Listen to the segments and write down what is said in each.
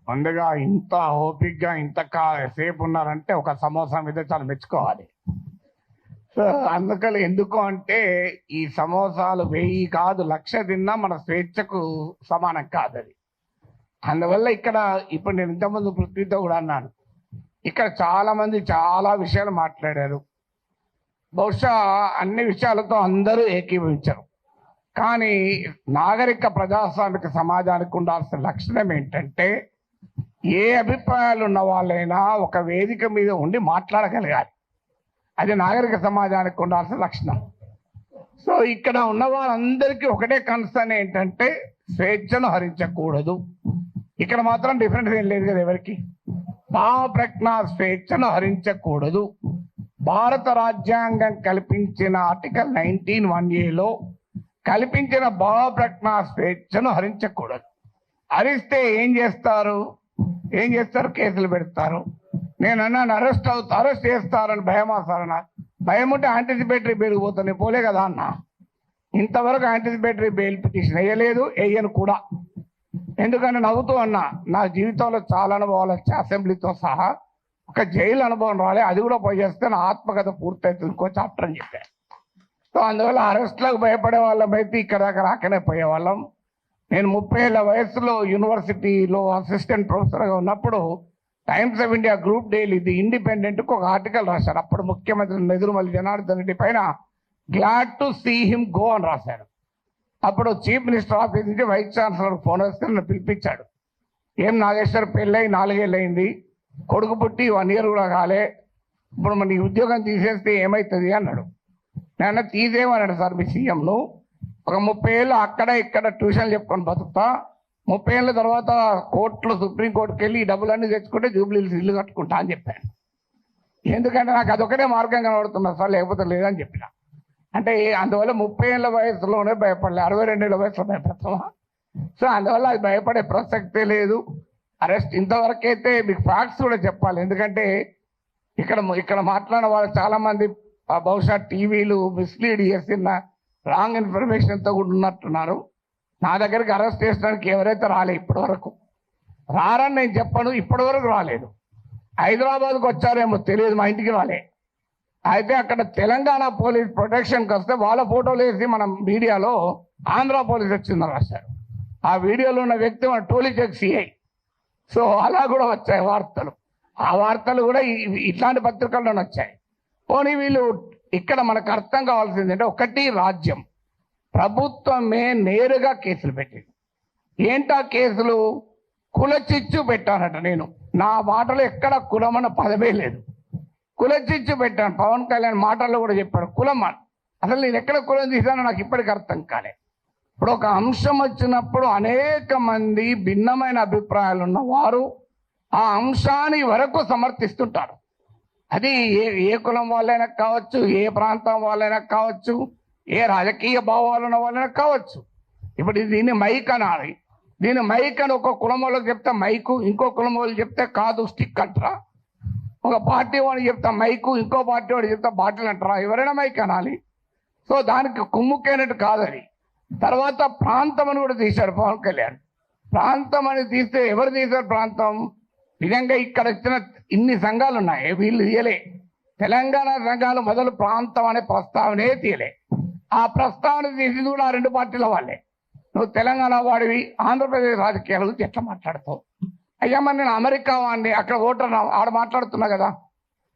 ముందుగా ఇంత ఓపిక్గా ఇంత సేపు ఉన్నారంటే ఒక సమోసా మీద చాలా మెచ్చుకోవాలి. సో అందుకని ఎందుకు అంటే ఈ సమోసాలు 1000 కాదు 1,00,000 తిన్నా మన స్వేచ్ఛకు సమానం కాదు అది. అందువల్ల ఇక్కడ ఇప్పుడు నేను ఇంతకుముందు పృథ్వీతో కూడా అన్నాను, ఇక్కడ చాలా మంది చాలా విషయాలు మాట్లాడారు. బహుశా అన్ని విషయాలతో అందరూ ఏకీభవించరు. కానీ నాగరిక ప్రజాస్వామిక సమాజానికి ఉండాల్సిన లక్షణం ఏంటంటే ఏ అభిప్రాయాలు ఉన్న వాళ్ళైనా ఒక వేదిక మీద ఉండి మాట్లాడగలగాలి. అది నాగరిక సమాజానికి ఉండాల్సిన లక్షణం. సో ఇక్కడ ఉన్న వాళ్ళందరికీ ఒకటే కన్సర్న్ ఏంటంటే స్వేచ్ఛను హరించకూడదు. ఇక్కడ మాత్రం డిఫరెన్స్ ఏం లేదు కదా ఎవరికి. భావ ప్రజ్ఞ స్వేచ్ఛను హరించకూడదు. భారత రాజ్యాంగం కల్పించిన ఆర్టికల్ 19(1)A కల్పించిన భావ ప్రజ్ఞ స్వేచ్ఛను హరించకూడదు. హరిస్తే ఏం చేస్తారు? కేసులు పెడతారు. నేను అన్నాను అరెస్ట్ చేస్తారని భయమా సార్? భయం ఉంటే యాంటిసిపేటరీ బెయిల్ పోతాను, పోలే కదా అన్న. ఇంతవరకు యాంటిసిపేటరీ బెయిల్ పిటిషన్ వేయలేదు, వేయను కూడా. ఎందుకంటే నవ్వుతూ అన్నా, నా జీవితంలో చాలా అనుభవాలు వచ్చాయి, అసెంబ్లీతో సహా. ఒక జైలు అనుభవం రాలే, అది కూడా పోయి చేస్తే నా ఆత్మకథ పూర్తవుతుంది ఇంకో చాప్టర్ అని చెప్పాను. సో అందువల్ల అరెస్ట్లకు భయపడే వాళ్ళం అయితే ఇక్కడ దాకా రాకనే పోయేవాళ్ళం. నేను 30 ఏళ్ల వయసులో యూనివర్సిటీలో అసిస్టెంట్ ప్రొఫెసర్గా ఉన్నప్పుడు Times of India group daily the ఇండిపెండెంట్కు ఒక ఆర్టికల్ రాశారు. అప్పుడు ముఖ్యమంత్రి నెదురుమల్లి జనార్దన్ రెడ్డి పైన glad to see him go అని రాశారు. అప్పుడు చీఫ్ మినిస్టర్ ఆఫీస్ నుంచి వైస్ ఛాన్సలర్ ఫోన్ వస్తే నన్ను పిలిపించాడు. ఏం నాగేశ్వర్, పెళ్ళై 4 ఏళ్ళు అయింది, కొడుకు పుట్టి 1 year కూడా కాలే, ఇప్పుడు మన ఉద్యోగం తీసేస్తే ఏమవుతుంది అన్నాడు. నేను తీసేయమన్నాడు సార్ మీ సీఎంను. ఒక 30 ఏళ్ళు అక్కడ ఇక్కడ ట్యూషన్లు చెప్పుకొని బతుకుతా, 30 ఏళ్ళ తర్వాత సుప్రీంకోర్టుకి వెళ్ళి ఈ డబ్బులన్నీ తెచ్చుకుంటే జూబ్లీహిల్స్ ఇల్లు కట్టుకుంటా అని చెప్పాను. ఎందుకంటే నాకు అదొకటే మార్గం కనబడుతున్నా సార్, లేకపోతే లేదని చెప్పిన. అంటే అందువల్ల 30 ఏళ్ళ వయసులోనే భయపడలే, 62 ఏళ్ళ వయసులో భయపడతామా? సో అందువల్ల అది భయపడే ప్రసక్తే లేదు. అరెస్ట్ ఇంతవరకైతే మీకు ఫ్యాక్ట్స్ కూడా చెప్పాలి. ఎందుకంటే ఇక్కడ మాట్లాడిన వాళ్ళు చాలా మంది బహుశా టీవీలు మిస్లీడ్ చేసిన రాంగ్ ఇన్ఫర్మేషన్తో కూడా ఉన్నట్టున్నారు. నా దగ్గరికి అరెస్ట్ చేసడానికి ఎవరైతే రాలే ఇప్పటి వరకు, రారని నేను చెప్పను, ఇప్పటి వరకు రాలేదు. హైదరాబాద్కు వచ్చారేమో తెలియదు, మా ఇంటికి రాలే. అయితే అక్కడ తెలంగాణ పోలీస్ ప్రొటెక్షన్కి వస్తే వాళ్ళ ఫోటోలు వేసి మనం మీడియాలో ఆంధ్ర పోలీస్ వచ్చిందని రాశారు. ఆ వీడియోలో ఉన్న వ్యక్తి మన టోలీచెక్ సిఐ. సో అలా కూడా వచ్చాయి వార్తలు. ఆ వార్తలు కూడా ఇట్లాంటి పత్రికల్లోనే వచ్చాయి. పోనీ వీళ్ళు ఇక్కడ మనకు అర్థం కావాల్సింది అంటే, ఒకటి రాజ్యం ప్రభుత్వమే నేరుగా కేసులు పెట్టింది. ఏంటా కేసులు? కులచిచ్చు పెట్టానట. నేను నా మాటలో ఎక్కడ కులమన్న పదమే లేదు, కులచిచ్చు పెట్టాను. పవన్ కళ్యాణ్ మాటల్లో కూడా చెప్పాడు కులం. అసలు నేను ఎక్కడ కులం తీసానో నాకు ఇప్పటికి అర్థం కాలే. ఇప్పుడు ఒక అంశం వచ్చినప్పుడు అనేక మంది భిన్నమైన అభిప్రాయాలు ఉన్న వారు ఆ అంశాన్ని వరకు సమర్థిస్తుంటారు. అది ఏ కులం వాళ్ళైనా కావచ్చు, ఏ ప్రాంతం వాళ్ళైనా కావచ్చు, ఏ రాజకీయ భావాలు ఉన్న వాళ్ళైనా కావచ్చు. ఇప్పుడు దీన్ని మైక్ అనాలి. దీన్ని మైక్ అని ఒక కులం వాళ్ళకి చెప్తే మైకు, ఇంకో కులం వాళ్ళు చెప్తే కాదు స్టిక్ అంటారా? ఒక పార్టీ వాడు చెప్తా మైకు, ఇంకో పార్టీ వాడు చెప్తా బాటిల్ అంటారా? ఎవరైనా మైక్ అనాలి. సో దానికి కుమ్ముకైనట్టు కాదని. తర్వాత ప్రాంతం అని కూడా తీశాడు పవన్ కళ్యాణ్. ప్రాంతం అని తీస్తే ఎవరు తీశారు ప్రాంతం? నిజంగా ఇక్కడ వచ్చిన ఇన్ని సంఘాలు ఉన్నాయి, వీళ్ళు తీయలే. తెలంగాణ సంఘాలు మొదలు ప్రాంతం అనే ప్రస్తావనే తీయలే. ఆ ప్రస్తావన తీసింది కూడా ఆ 2 పార్టీల వాళ్ళే. నువ్వు తెలంగాణ వాడివి, ఆంధ్రప్రదేశ్ రాజకీయాల గురించి ఎట్లా మాట్లాడతావు? అయ్యా మరి నేను అమెరికా వాడిని, అక్కడ ఓటర్ ఆడ మాట్లాడుతున్నా కదా,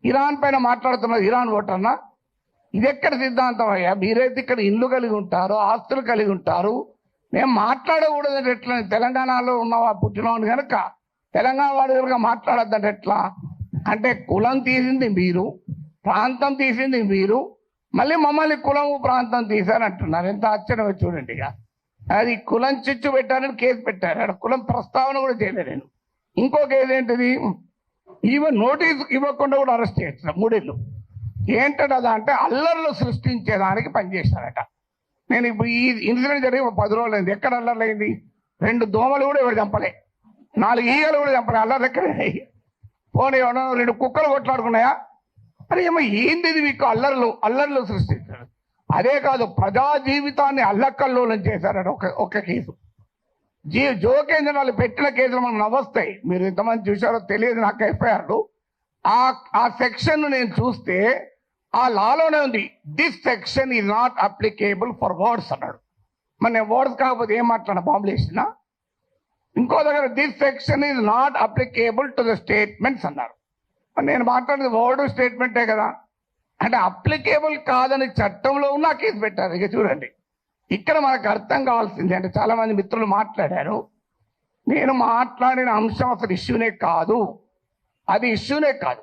ఇరాన్ పైన మాట్లాడుతున్నా, ఇరాన్ ఓటర్నా? ఇది ఎక్కడ సిద్ధాంతం అయ్యా? మీరైతే ఇక్కడ ఇల్లు కలిగి ఉంటారు, ఆస్తులు కలిగి ఉంటారు, మేము మాట్లాడకూడదు ఎట్లా? తెలంగాణలో ఉన్న పుట్టినవాడు కనుక తెలంగాణ వాడి కనుక మాట్లాడద్దంటే ఎట్లా? అంటే కులం తీసింది మీరు, ప్రాంతం తీసింది మీరు, మళ్ళీ మమ్మల్ని కులము ప్రాంతం తీశారంటున్నారు. ఎంత ఆశ్చర్యం చూడండి. ఇక అది కులం చిచ్చు పెట్టారని కేసు పెట్టారు, అక్కడ కులం ప్రస్తావన కూడా చేయలేదు. నేను ఇంకో కేసు ఏంటిది, ఈవెన్ నోటీస్ ఇవ్వకుండా కూడా అరెస్ట్ చేయొచ్చు 3 ఏళ్ళు. ఏంటదా అంటే అల్లర్లు సృష్టించేదానికి పనిచేశారట. నేను ఇప్పుడు ఈ ఇన్సిడెంట్ జరిగి 10 రోజులు అయింది. ఎక్కడ అల్లర్లు అయింది? 2 దోమలు కూడా ఎవరు చంపలే, 4 ఈగలు కూడా చంపలే. అల్లర్లు ఎక్కడే? పోనీ 2 కుక్కలు కొట్లాడుకున్నాయా? అరే ఏమో ఏంది ఇది? మీకు అల్లర్లు సృష్టించారు. అదే కాదు, ప్రజా జీవితాన్ని అల్లకల్లోలం చేశారని ఒక కేసు. జోకేంద్రాలు పెట్టిన కేసులు మనకు నవ్వొస్తాయి. మీరు ఎంతమంది చూశారో తెలియదు నాకు ఎఫ్ఐఆర్లు. ఆ సెక్షన్ నేను చూస్తే ఆ లాలోనే ఉంది, this section is not applicable for words అన్నాడు. మరి నేను వర్డ్స్ కాకపోతే ఏం మాట్లాడినా బాంబులు వేసినా. ఇంకో దగ్గర this section is not applicable to the statements అన్నారు. నేను మాట్లాడేది వర్డ్ స్టేట్మెంటే కదా. అంటే అప్లికేబుల్ కాదని చట్టంలో ఉన్న కేసు పెట్టారు. ఇక చూడండి, ఇక్కడ మనకు అర్థం కావాల్సింది అంటే చాలా మంది మిత్రులు మాట్లాడారు, నేను మాట్లాడిన అంశం అసలు ఇష్యూనే కాదు, అది ఇష్యూనే కాదు.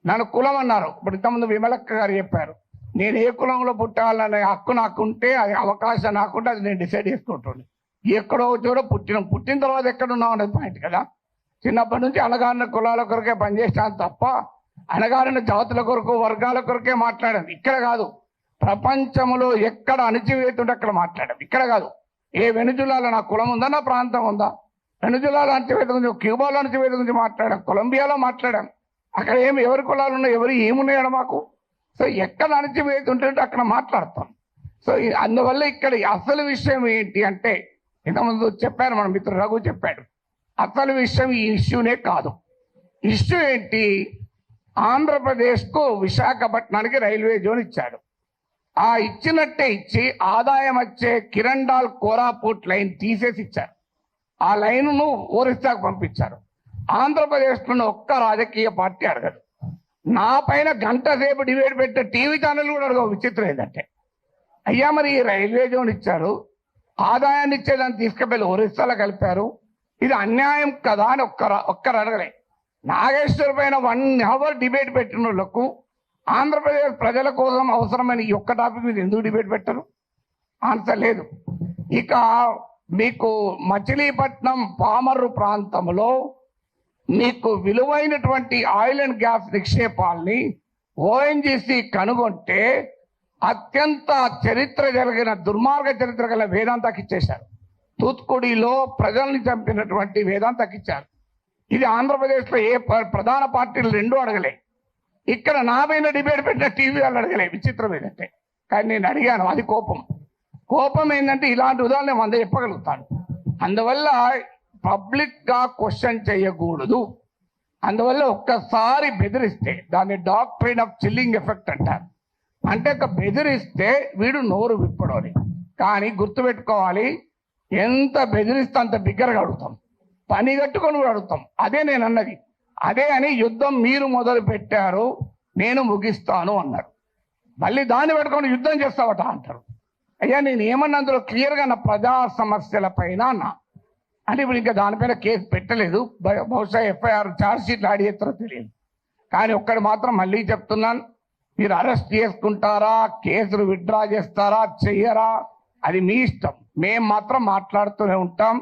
నన్ను కులం అన్నారు. ఇప్పుడు ఇంతకుముందు విమలక్క గారు చెప్పారు, నేను ఏ కులంలో పుట్టాలనే హక్కు నాకుంటే, అది అవకాశం నాకుంటే అది నేను డిసైడ్ చేసుకుంటుండే. ఎక్కడో చోట పుట్టిన తర్వాత ఎక్కడున్నావు అనేది పాయింట్ కదా. చిన్నప్పటి నుంచి అణగారిన కులాల కొరకే పనిచేస్తాను తప్ప అణగారిన జాతుల కొరకు వర్గాల కొరకే మాట్లాడాను. ఇక్కడ కాదు, ప్రపంచంలో ఎక్కడ అణచివేతుంటే అక్కడ మాట్లాడాం. ఇక్కడ కాదు, ఏ వెనుజులాలో నా కులం ఉందా, నా ప్రాంతం ఉందా, వెనుజులాలో అణచివేత గురించి, క్యూబాలో అణచివేత గురించి మాట్లాడాం, కొలంబియాలో మాట్లాడాం. అక్కడ ఎవరి కులాలు ఉన్నాయి, ఎవరు ఏమున్నాయో మాకు. సో ఎక్కడ అణచివేతుంటే అక్కడ మాట్లాడతాం. సో అందువల్ల ఇక్కడ అసలు విషయం ఏంటి అంటే, ఇంతకుముందు చెప్పారు మన మిత్రుడు రఘు చెప్పాడు, అసలు విషయం ఈ ఇష్యూనే కాదు. ఇష్యూ ఏంటి, ఆంధ్రప్రదేశ్కు విశాఖపట్నానికి రైల్వే జోన్ ఇచ్చాడు. ఆ ఇచ్చినట్టే ఇచ్చి ఆదాయం వచ్చే కిరండాల్ కోరాపుట్ లైన్ తీసేసి ఇచ్చారు. ఆ లైన్ను ఒరిస్సాకు పంపించారు. ఆంధ్రప్రదేశ్లో ఒక్క రాజకీయ పార్టీ అడగదు. నా పైన గంట సేపు డిబేట్ పెట్టే టీవీ ఛానల్ కూడా అడగవు. విచిత్రం ఏంటంటే, అయ్యా మరి ఈ రైల్వే జోన్ ఇచ్చారు, ఆదాయాన్ని ఇచ్చేదాన్ని తీసుకెళ్ళి ఒరిస్సాలో కలిపారు, ఇది అన్యాయం కదా అని ఒక్కరు అడగలే. నాగేశ్వర్ పైన 1 hour డిబేట్ పెట్టిన వాళ్ళకు ఆంధ్రప్రదేశ్ ప్రజల కోసం అవసరమైన ఈ ఒక్క టాపిక్ మీద ఎందుకు డిబేట్ పెట్టరు? ఆన్సర్ లేదు. ఇక మీకు మచిలీపట్నం పామర్రు ప్రాంతంలో మీకు విలువైనటువంటి ఆయిల్ అండ్ గ్యాస్ నిక్షేపాల్ని ఓఎన్జీసీ కనుగొంటే అత్యంత చరిత్ర జరిగిన దుర్మార్గ చరిత్ర గల వేదాంతకి ఇచ్చేశారు. తూత్కుడిలో ప్రజల్ని చంపినటువంటి వేదాంతకి ఇచ్చారు. ఇది ఆంధ్రప్రదేశ్లో ఏ ప్రధాన పార్టీలు రెండూ అడగలే. ఇక్కడ నా పైన డిబేట్ పెట్టిన టీవీ వాళ్ళు అడగలే. విచిత్రం ఏంటంటే, కానీ నేను అడిగాను, అది కోపం ఏంటంటే ఇలాంటి ఉదాహరణ 100 చెప్పగలుగుతాను. అందువల్ల పబ్లిక్ గా క్వశ్చన్ చేయకూడదు. అందువల్ల ఒక్కసారి బెదిరిస్తే దాన్ని డాక్ట్రైన్ ఆఫ్ చిల్లింగ్ ఎఫెక్ట్ అంటారు. అంటే ఒక బెదిరిస్తే వీడు నోరు విప్పడని. కానీ గుర్తుపెట్టుకోవాలి, ఎంత బెదిరిస్తే అంత బిగ్గరగా అడుగుతాం, పని కట్టుకొని కూడా అడుగుతాం. అదే నేను అన్నది. అదే అని యుద్ధం మీరు మొదలు పెట్టారు, నేను ముగిస్తాను అన్నారు. మళ్ళీ దాన్ని పెట్టుకొని యుద్ధం చేస్తావట అంటారు. అయ్యా నేను ఏమన్నా అందులో క్లియర్గా నా ప్రజా సమస్యల పైన అంటే ఇప్పుడు ఇంకా దానిపైన కేసు పెట్టలేదు. బహుశా ఎఫ్ఐఆర్ ఛార్జ్ షీట్లు యాడ్ చేస్తారో తెలియదు. కానీ ఒక్కటి మాత్రం మళ్ళీ చెప్తున్నాను, మీరు అరెస్ట్ చేసుకుంటారా, కేసులు విత్డ్రా చేస్తారా, చెయ్యరా, అది మీ ఇష్టం. మేము మాత్రం మాట్లాడుతూనే ఉంటాం.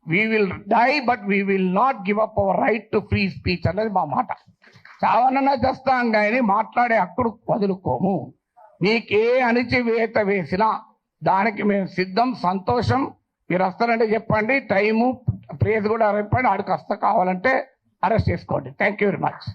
We will die but we will not give up our right to free speech అనేది మా మాట. చావనన్నా చేస్తాం కానీ మాట్లాడే హక్కును వదులుకోము. మీకే అణిచివేత వేసినా దానికి మేము సిద్ధం, సంతోషం. మీరు వస్తారంటే చెప్పండి, టైము ప్లేస్ కూడా చెప్పండి, ఆడికి వస్తా, కావాలంటే అరెస్ట్ చేసుకోండి. Thank you very much.